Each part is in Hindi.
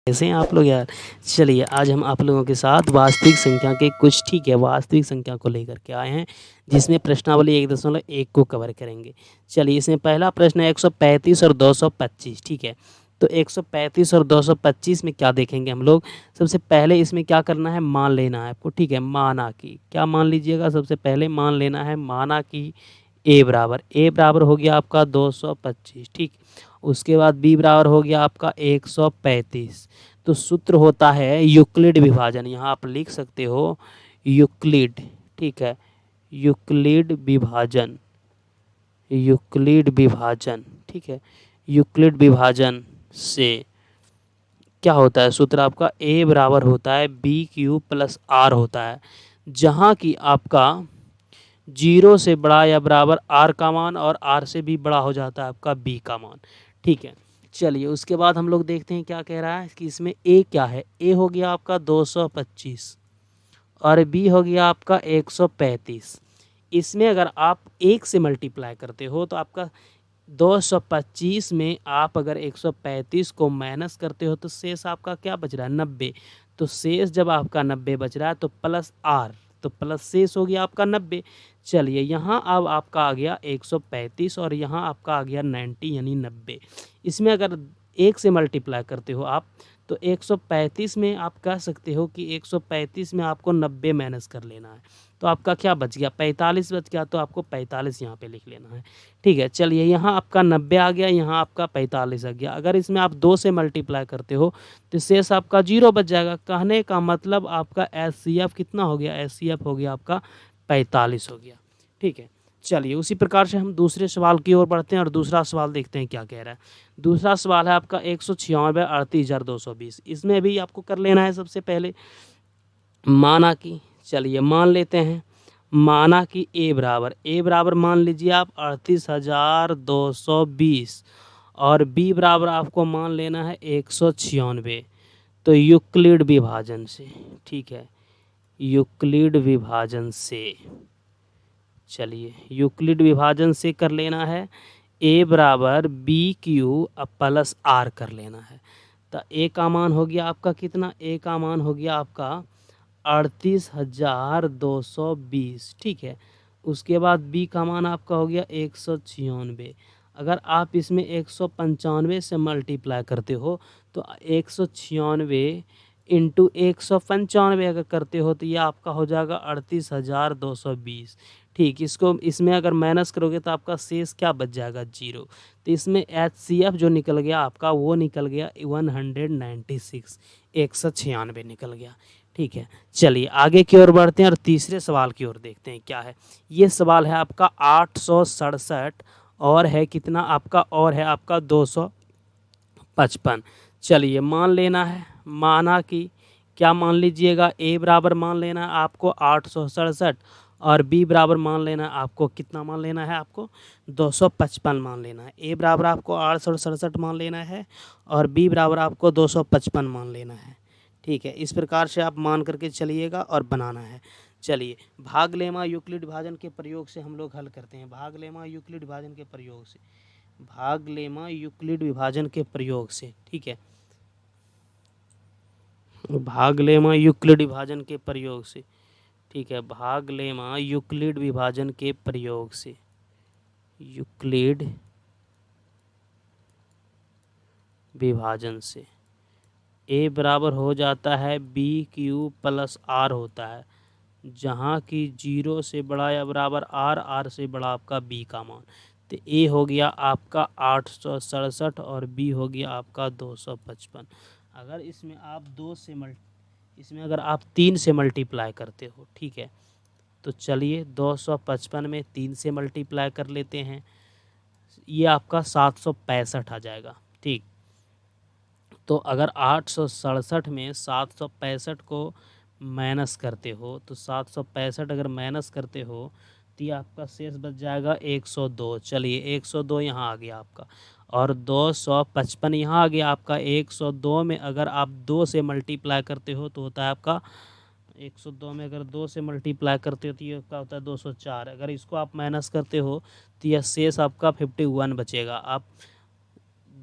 कैसे हैं आप लोग यार। चलिए आज हम आप लोगों के साथ वास्तविक संख्या के कुछ वास्तविक संख्या को लेकर के आए हैं, जिसमें प्रश्नावली 1.1 को कवर करेंगे। चलिए इसमें पहला प्रश्न है 135 और 225। ठीक है, तो 135 और 225 में क्या देखेंगे हम लोग। सबसे पहले इसमें क्या करना है, मान लेना है आपको। ठीक है, माना कि क्या मान लीजिएगा, सबसे पहले मान लेना है माना कि ए बराबर हो गया आपका 225। ठीक, उसके बाद बी बराबर हो गया आपका 135। तो सूत्र होता है यूक्लिड विभाजन, यहाँ आप लिख सकते हो यूक्लिड। ठीक है, यूक्लिड विभाजन, यूक्लिड विभाजन। ठीक है, यूक्लिड विभाजन से क्या होता है, सूत्र आपका ए बराबर होता है बी क्यू प्लस आर होता है, जहाँ की आपका 0 से बड़ा या बराबर आर का मान और आर से भी बड़ा हो जाता है आपका बी का मान। ठीक है, चलिए उसके बाद हम लोग देखते हैं क्या कह रहा है कि इसमें ए क्या है। ए हो गया आपका 225 और बी हो गया आपका 135। इसमें अगर आप 1 से मल्टीप्लाई करते हो तो आपका 225 में आप अगर 135 को माइनस करते हो तो शेष आपका क्या बच रहा है, 90। तो शेष जब आपका 90 बच रहा है तो प्लस आर, तो प्लस शेष हो गया आपका 90। चलिए यहाँ अब आपका आ गया 135 और यहाँ आपका आ गया 90 यानी 90। इसमें अगर 1 से मल्टीप्लाई करते हो आप तो 135 में आप कह सकते हो कि 135 में आपको 90 माइनस कर लेना है, तो आपका क्या बच गया, 45 बच गया। तो आपको 45 यहाँ पे लिख लेना है। ठीक है, चलिए यहाँ आपका 90 आ गया, यहाँ आपका 45 आ गया। अगर इसमें आप 2 से मल्टीप्लाई करते हो तो शेष आपका 0 बच जाएगा। कहने का मतलब आपका एचसीएफ कितना हो गया, एचसीएफ हो गया आपका 45 हो गया। ठीक है, चलिए उसी प्रकार से हम दूसरे सवाल की ओर बढ़ते हैं और दूसरा सवाल देखते हैं क्या कह रहा है। दूसरा सवाल है आपका 196 38,220। इसमें भी आपको कर लेना है सबसे पहले माना कि, चलिए मान लेते हैं माना कि ए बराबर मान लीजिए आप 38,220 और बी बराबर आपको मान लेना है 196। तो यूक्लिड विभाजन से, ठीक है, यूक्लिड विभाजन से, चलिए यूक्लिड विभाजन से कर लेना है ए बराबर बी क्यू प्लस आर कर लेना है। तो ए का मान हो गया आपका कितना, ए का मान हो गया आपका 38,220। ठीक है, उसके बाद बी का मान आपका हो गया 196। अगर आप इसमें 195 से मल्टीप्लाई करते हो तो 196 इंटू 195 अगर करते हो तो ये आपका हो जाएगा 38,220। ठीक, इसको इसमें अगर माइनस करोगे तो आपका शेष क्या बच जाएगा, 0। तो इसमें एचसीएफ जो निकल गया आपका वो निकल गया 196, 196 निकल गया। ठीक है, चलिए आगे की ओर बढ़ते हैं और तीसरे सवाल की ओर देखते हैं क्या है। ये सवाल है आपका 867 और है कितना आपका, और है आपका 255। चलिए मान लेना है माना कि, क्या मान लीजिएगा, ए बराबर मान लेना है आपको 867 और बी बराबर मान लेना है आपको कितना, मान लेना है आपको 255 मान लेना है। ए बराबर आपको 867 मान लेना है और बी बराबर आपको 255 मान लेना है। ठीक है, इस प्रकार से आप मान करके चलिएगा और बनाना है। चलिए भाग लेमा यूक्लिड विभाजन के प्रयोग से हम लोग हल करते हैं। भाग लेमा यूक्लिड विभाजन के प्रयोग से, भाग लेमा यूक्लिड विभाजन के प्रयोग से, ठीक है, भाग लेमा यूक्लिड विभाजन के प्रयोग से, ठीक है, भाग लेमा यूक्लिड विभाजन के प्रयोग से, यूक्लिड विभाजन से ए बराबर हो जाता है बी क्यू प्लस आर होता है, जहाँ की 0 से बड़ा या बराबर आर, आर से बड़ा आपका बी का मान। तो ए हो गया आपका 867 और बी हो गया आपका 255। अगर इसमें आप इसमें अगर आप 3 से मल्टीप्लाई करते हो, ठीक है, तो चलिए 255 में 3 से मल्टीप्लाई कर लेते हैं, ये आपका 765 आ जाएगा। ठीक, तो अगर 867 में 765 को माइनस करते हो तो 765 अगर माइनस करते हो तो ये आपका शेष बच जाएगा 102। चलिए 102 यहाँ आ गया आपका और 255 यहाँ आ गया आपका। 102 में अगर आप 2 से मल्टीप्लाई करते हो तो होता है आपका 102 में अगर 2 से मल्टीप्लाई करते हो तो ये क्या होता है 204। अगर इसको आप माइनस करते हो तो यह शेष आपका 51 बचेगा। आप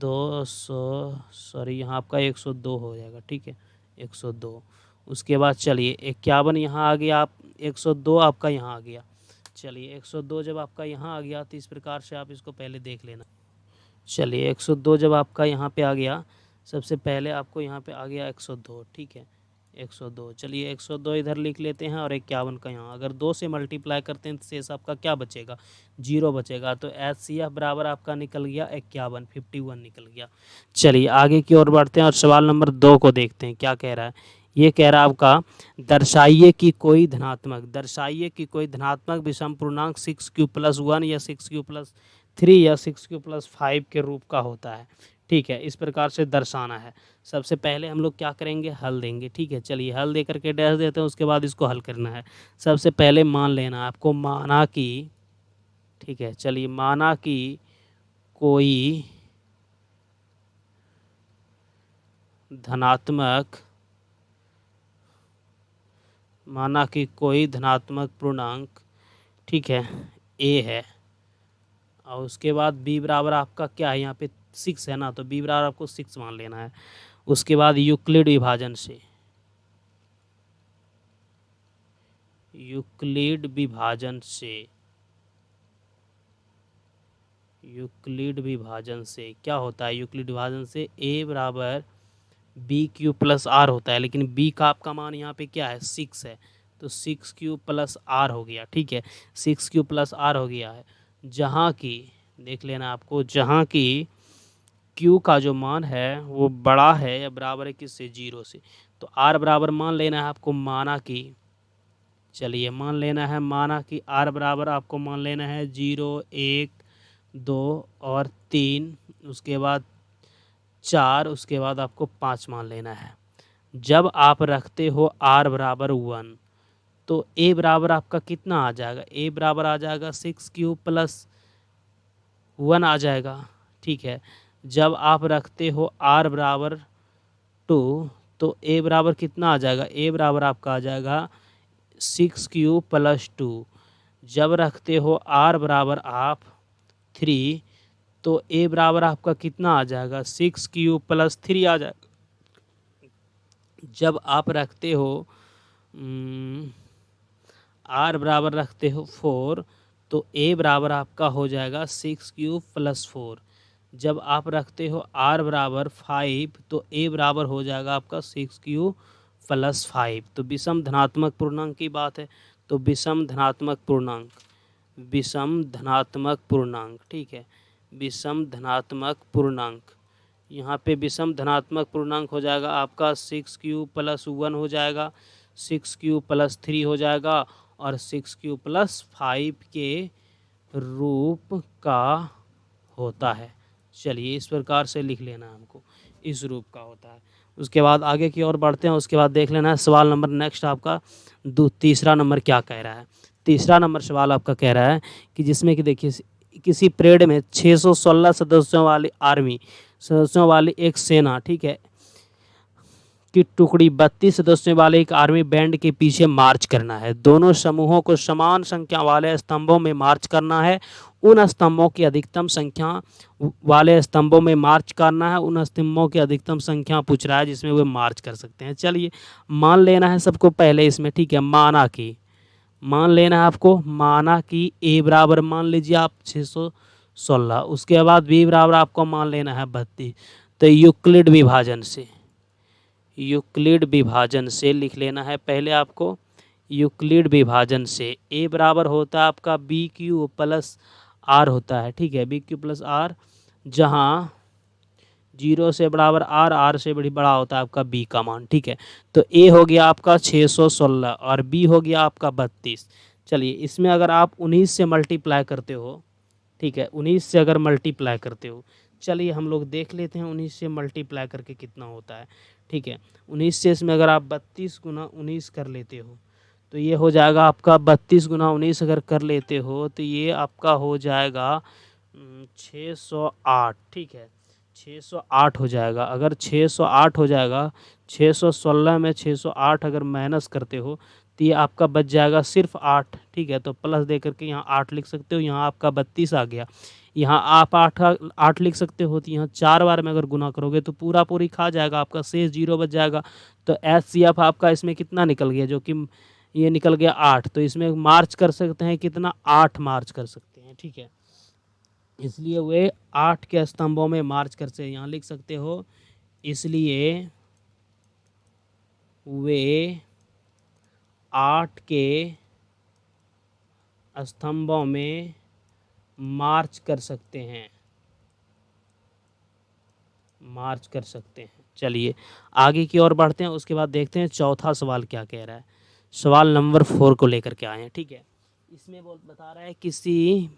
सॉरी यहाँ आपका 102 हो जाएगा, ठीक है 102। उसके बाद चलिए 51 यहाँ आ गया, आप 102 आपका यहाँ आ गया। चलिए 102 जब आपका यहाँ आ गया तो इस प्रकार से आप इसको पहले देख लेना। चलिए 102 जब आपका यहाँ पे आ गया, सबसे पहले आपको यहाँ पे आ गया 102, ठीक है 102। चलिए 102 इधर लिख लेते हैं और 51 का यहाँ, अगर 2 से मल्टीप्लाई करते हैं तो शेष आपका क्या बचेगा, 0 बचेगा। तो HCF बराबर आपका निकल गया 51, 51 निकल गया। चलिए आगे की ओर बढ़ते हैं और सवाल नंबर 2 को देखते हैं क्या कह रहा है। ये कह रहा है आपका दर्शाइए कि कोई धनात्मक विषम पूर्णांक 6q+1 या 6q+3 या 6q+5 के रूप का होता है, ठीक है इस प्रकार से दर्शाना है। सबसे पहले हम लोग क्या करेंगे, हल देंगे, ठीक है। चलिए हल दे करके डैश देते हैं, उसके बाद इसको हल करना है। सबसे पहले मान लेना है आपको, माना कि, ठीक है चलिए माना कि कोई धनात्मक पूर्णांक, ठीक है a है, और उसके बाद b बराबर आपका क्या है, यहाँ पे 6 है ना, तो b बराबर आपको 6 मान लेना है। उसके बाद यूक्लिड विभाजन से क्या होता है, यूक्लिड विभाजन से a बराबर BQ+R होता है, लेकिन b का आपका मान यहाँ पे क्या है 6 है, तो 6Q+R हो गया, ठीक है 6Q+R हो गया है। जहाँ की देख लेना आपको, जहाँ की Q का जो मान है वो बड़ा है या बराबर है किससे, 0 से, तो R बराबर मान लेना है आपको, माना कि, चलिए मान लेना है, माना कि R बराबर आपको मान लेना है 0, 1, 2 और 3, उसके बाद 4, उसके बाद आपको 5 मान लेना है। जब आप रखते हो R बराबर 1, तो A बराबर आपका कितना आ जाएगा, A बराबर आ जाएगा 6Q+1 आ जाएगा, ठीक है। जब आप रखते हो R बराबर 2, तो A बराबर कितना आ जाएगा, A बराबर आपका आ जाएगा 6Q+2। जब रखते हो R बराबर आप 3, तो A बराबर आपका कितना आ जाएगा, 6Q+3 आ जाएगा। जब आप रखते हो R बराबर रखते हो 4, तो A बराबर आपका हो जाएगा 6Q+4। जब आप रखते हो R बराबर 5, तो A बराबर हो जाएगा आपका 6Q+5। तो विषम धनात्मक पूर्णांक की बात है, तो विषम धनात्मक पूर्णांक, ठीक है विषम धनात्मक पूर्णांक, यहाँ पे विषम धनात्मक पूर्णांक हो जाएगा आपका 6Q+1 हो जाएगा, 6Q+3 हो जाएगा और 6Q+5 के रूप का होता है। चलिए इस प्रकार से लिख लेना है हमको, इस रूप का होता है। उसके बाद आगे की ओर बढ़ते हैं, उसके बाद देख लेना है सवाल नंबर नेक्स्ट आपका तीसरा नंबर क्या कह रहा है। तीसरा नंबर सवाल आपका कह रहा है कि जिसमें कि देखिए किसी परेड में 616 सदस्यों वाली एक सेना, ठीक है की टुकड़ी 32 सदस्यों वाले एक आर्मी बैंड के पीछे मार्च करना है। दोनों समूहों को समान संख्या वाले स्तंभों में मार्च करना है। उन स्तंभों की अधिकतम संख्या वाले स्तंभों में मार्च करना है, उन स्तंभों की अधिकतम संख्या पूछ रहा है जिसमें वे मार्च कर सकते हैं। चलिए मान लेना है सबको पहले इसमें, ठीक है मान लेना है आपको, माना कि A बराबर मान लीजिए आप 616, उसके बाद B बराबर आपको मान लेना है 32। तो यूक्लिड विभाजन से लिख लेना है पहले आपको, यूक्लिड विभाजन से A बराबर होता है आपका BQ+R होता है, ठीक है BQ+R, जहाँ 0 से बराबर R से बड़ा होता है आपका B का मान, ठीक है। तो A हो गया आपका 616 और B हो गया आपका 32। चलिए इसमें अगर आप 19 से मल्टीप्लाई करते हो, ठीक है 19 से अगर मल्टीप्लाई करते हो, चलिए हम लोग देख लेते हैं 19 से मल्टीप्लाई करके कितना होता है, ठीक है 19 से इसमें अगर आप 32 गुना 19 कर लेते हो तो ये हो जाएगा आपका 32 गुना 19 अगर कर लेते हो तो ये आपका हो जाएगा 608, ठीक है 608 हो जाएगा। अगर 608 हो जाएगा, 616 में 608 अगर माइनस करते हो तो ये आपका बच जाएगा सिर्फ 8, ठीक है। तो प्लस दे करके यहाँ 8 लिख सकते हो, यहाँ आपका 32 आ गया। यहाँ आप 8 लिख सकते हो, तो यहाँ 4 बार में अगर गुना करोगे तो पूरा पूरी खा जाएगा, आपका शेष 0 बच जाएगा। तो HCF आपका इसमें कितना निकल गया, जो कि ये निकल गया 8। तो इसमें मार्च कर सकते हैं कितना, 8 मार्च कर सकते हैं, ठीक है। इसलिए वे 8 के स्तंभों में मार्च कर सकते, यहाँ लिख सकते हो, इसलिए वे 8 के स्तंभों में मार्च कर सकते हैं, मार्च कर सकते हैं। चलिए आगे की ओर बढ़ते हैं, उसके बाद देखते हैं चौथा सवाल क्या कह रहा है। सवाल नंबर 4 को लेकर के आए हैं, ठीक है। इसमें बता रहा है, किसी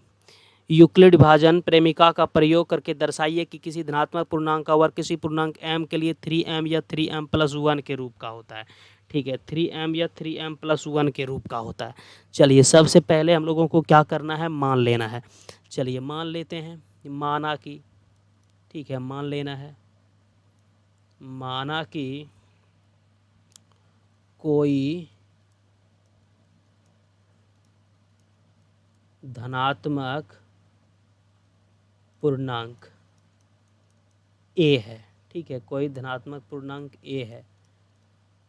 यूक्लिड विभाजन प्रेमिका का प्रयोग करके दर्शाइए कि किसी धनात्मक पूर्णांक का वर्ग किसी पूर्णांक m के लिए 3m या 3m+1 के रूप का होता है, ठीक है। 3m या 3m+1 के रूप का होता है। चलिए सबसे पहले हम लोगों को क्या करना है, मान लेना है। चलिए मान लेते हैं, माना कि, ठीक है, मान लेना है, माना कि कोई धनात्मक पूर्णांक a है, ठीक है, कोई धनात्मक पूर्णांक a है,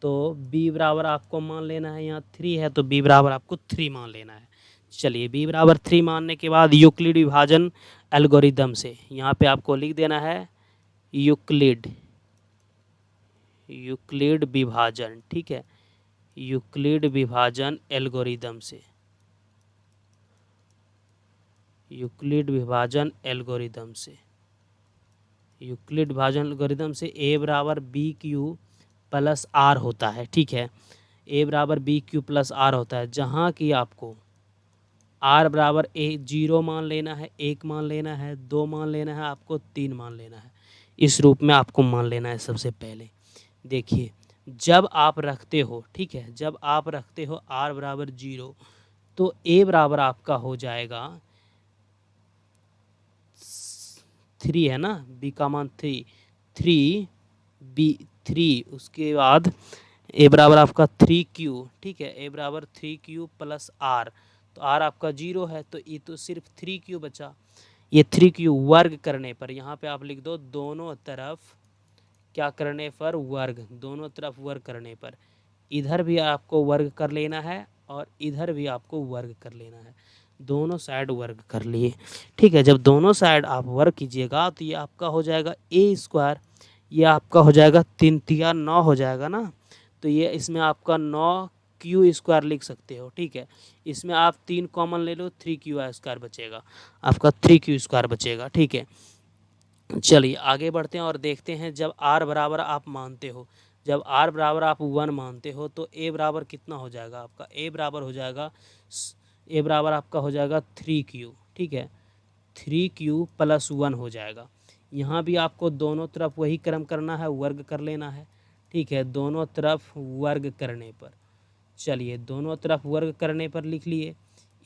तो b बराबर आपको मान लेना है, यहाँ 3 है तो b बराबर आपको 3 मान लेना है। चलिए b बराबर 3 मानने के बाद यूक्लिड विभाजन एल्गोरिदम से यहाँ पे आपको लिख देना है यूक्लिड विभाजन, ठीक है, यूक्लिड विभाजन एल्गोरिदम से, यूक्लिड विभाजन एल्गोरिदम से, यूक्लिड विभाजन एल्गोरिदम से a बराबर BQ+R होता है, ठीक है। a बराबर BQ+R होता है, जहाँ कि आपको r बराबर 0 मान लेना है, 1 मान लेना है, 2 मान लेना है, आपको 3 मान लेना है। इस रूप में आपको मान लेना है। सबसे पहले देखिए, जब आप रखते हो, ठीक है, जब आप रखते हो r बराबर 0, तो a बराबर आपका हो जाएगा 3 है ना, b का मान 3, उसके बाद a बराबर आपका 3q, ठीक है, a बराबर 3q+r, तो r आपका 0 है, तो ये तो सिर्फ 3q बचा। ये 3q वर्ग करने पर, यहाँ पे आप लिख दो दोनों तरफ क्या करने पर, वर्ग, दोनों तरफ वर्ग करने पर, इधर भी आपको वर्ग कर लेना है और इधर भी आपको वर्ग कर लेना है, दोनों साइड वर्ग कर लिए, ठीक है। जब दोनों साइड आप वर्ग कीजिएगा तो ये आपका हो जाएगा a², ये आपका हो जाएगा 3 तिया 9 हो जाएगा ना, तो ये इसमें आपका 9q² लिख सकते हो, ठीक है। इसमें आप 3 कॉमन ले लो, 3q² बचेगा, आपका 3q² बचेगा, ठीक है। चलिए आगे बढ़ते हैं और देखते हैं, जब r बराबर आप मानते हो, जब r बराबर आप 1 मानते हो, तो a बराबर कितना हो जाएगा आपका, a बराबर हो जाएगा, a बराबर आपका हो जाएगा 3q, ठीक है, 3q+1 हो जाएगा। यहाँ भी आपको दोनों तरफ वही क्रम करना है, वर्ग कर लेना है, ठीक है, दोनों तरफ वर्ग करने पर, चलिए दोनों तरफ वर्ग करने पर लिख लिए,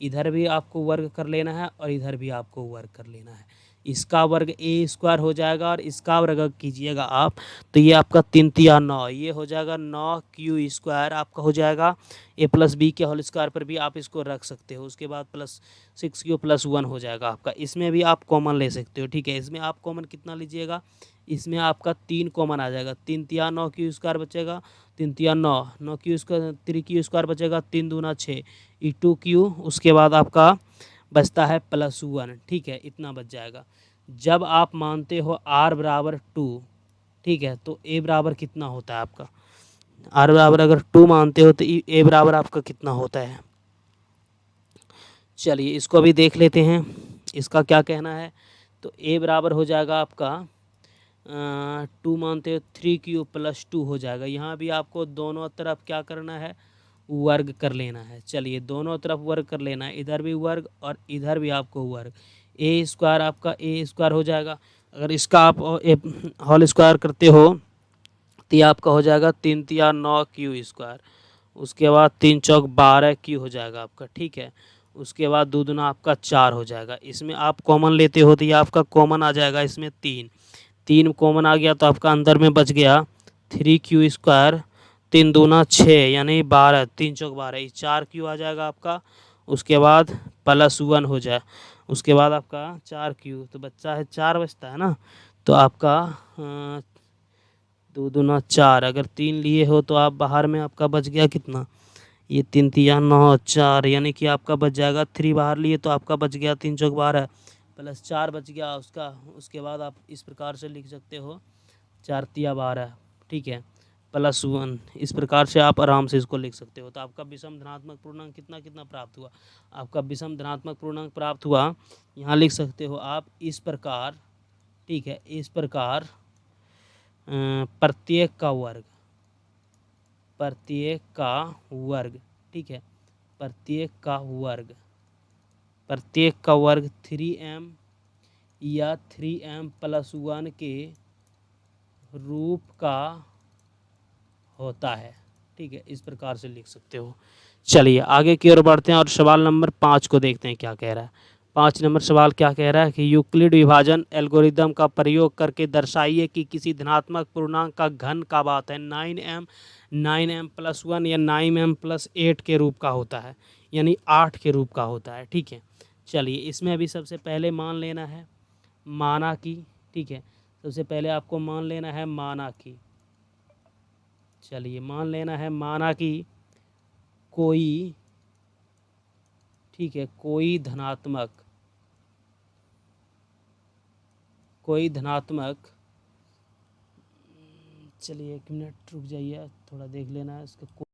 इधर भी आपको वर्ग कर लेना है और इधर भी आपको वर्ग कर लेना है। इसका वर्ग a² हो जाएगा और इसका वर्ग कीजिएगा आप, तो ये आपका 3 तिया 9, ये हो जाएगा 9q² आपका हो जाएगा। a+b के होल स्क्वायर पर भी आप इसको रख सकते हो, उसके बाद +6q+1 हो जाएगा आपका। इसमें भी आप कॉमन ले सकते हो, ठीक है। इसमें आप कॉमन कितना लीजिएगा, इसमें आपका 3 कॉमन आ जाएगा, 3 तिया 9q² बचेगा, 3 तिया 9, 9q² 3q² बचेगा, 3 दूना 6, 2q, उसके बाद आपका बचता है +1, ठीक है, इतना बच जाएगा। जब आप मानते हो r बराबर 2, ठीक है, तो a बराबर कितना होता है आपका, r बराबर अगर 2 मानते हो तो a बराबर आपका कितना होता है। चलिए इसको भी देख लेते हैं, इसका क्या कहना है। तो a बराबर हो जाएगा आपका 2 मानते हो 3q+2 हो जाएगा। यहाँ भी आपको दोनों तरफ क्या करना है, वर्ग कर लेना है। चलिए दोनों तरफ वर्ग कर लेना है, इधर भी वर्ग और इधर भी आपको वर्ग, a² आपका a² हो जाएगा। अगर इसका आप होल स्क्वायर करते हो तो ये आपका हो जाएगा 3 तिया 9q², उसके बाद 3 चौक 12q हो जाएगा आपका, ठीक है। उसके बाद 2 दूना आपका 4 हो जाएगा। इसमें आप कॉमन लेते हो तो ये आपका कॉमन आ जाएगा, इसमें 3 कॉमन आ गया तो आपका अंदर में बच गया 3q², 3 दूना 6 यानी 12, 3 चौक 12, 4q आ जाएगा आपका। उसके बाद +1 हो जाए, उसके बाद आपका 4q, तो बच्चा है 4 बचता है ना, तो आपका 2 दूना 4, अगर 3 लिए हो तो आप बाहर में आपका बच गया कितना, ये 3 तिया 9 4, यानी कि आपका बच जाएगा 3 बाहर लिए तो आपका बच गया 3 चौक 12 प्लस 4 बच गया उसका। उसके बाद आप इस प्रकार से लिख सकते हो 4 तिया 12, ठीक है, प्लस 1, इस प्रकार से आप आराम से इसको लिख सकते हो। तो आपका विषम धनात्मक पूर्णांक कितना कितना प्राप्त हुआ, आपका विषम धनात्मक पूर्णांक प्राप्त हुआ, यहाँ लिख सकते हो आप इस प्रकार, ठीक है, इस प्रकार प्रत्येक का वर्ग, प्रत्येक का वर्ग, ठीक है, प्रत्येक का वर्ग, प्रत्येक का वर्ग 3m या 3m प्लस 1 के रूप का होता है, ठीक है, इस प्रकार से लिख सकते हो। चलिए आगे की ओर बढ़ते हैं और सवाल नंबर 5 को देखते हैं क्या कह रहा है। 5 नंबर सवाल क्या कह रहा है कि यूक्लिड विभाजन एल्गोरिदम का प्रयोग करके दर्शाइए कि किसी धनात्मक पूर्णांक का घन का बात है 9m प्लस 1 या 9m प्लस 8 के रूप का होता है, यानी 8 के रूप का होता है, ठीक है। चलिए इसमें अभी सबसे पहले मान लेना है माना की, ठीक है, सबसे पहले आपको मान लेना है माना की, चलिए मान लेना है माना कि कोई, ठीक है, कोई धनात्मक, कोई धनात्मक, चलिए 1 मिनट रुक जाइए, थोड़ा देख लेना है इसका।